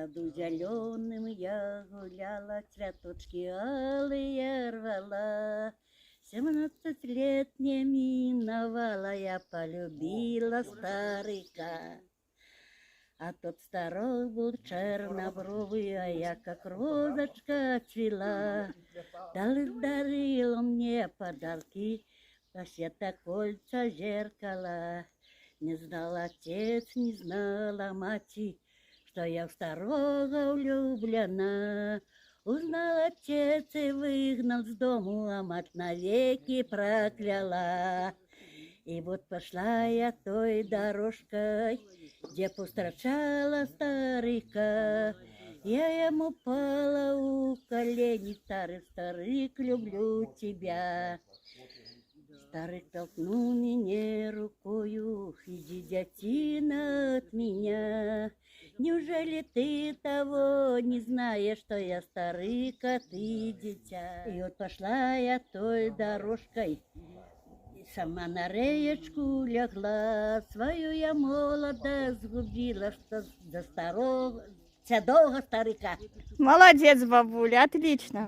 саду зеленым я гуляла, цветочки алые рвала. 17 лет не миновала, я полюбила старика. А тот старик был чернобровый, а я как розочка цвела. Дарил он мне подарки, кассета, кольца, зеркала. Не знал отец, не знала мать, что я в старого влюблена. Узнал отец и выгнал с дому, а мать навеки прокляла. И вот пошла я той дорожкой, где повстречала старика. Я ему пала у колени, старик, люблю тебя. Старик толкнул меня рукою, иди, дятина, от меня. Неужели ты того не знаешь, что я старик, а ты дитя? И вот пошла я той дорожкой, сама на реечку лягла, свою я молодость сгубила, что до старого, седого старика. Молодец, бабуля, отлично.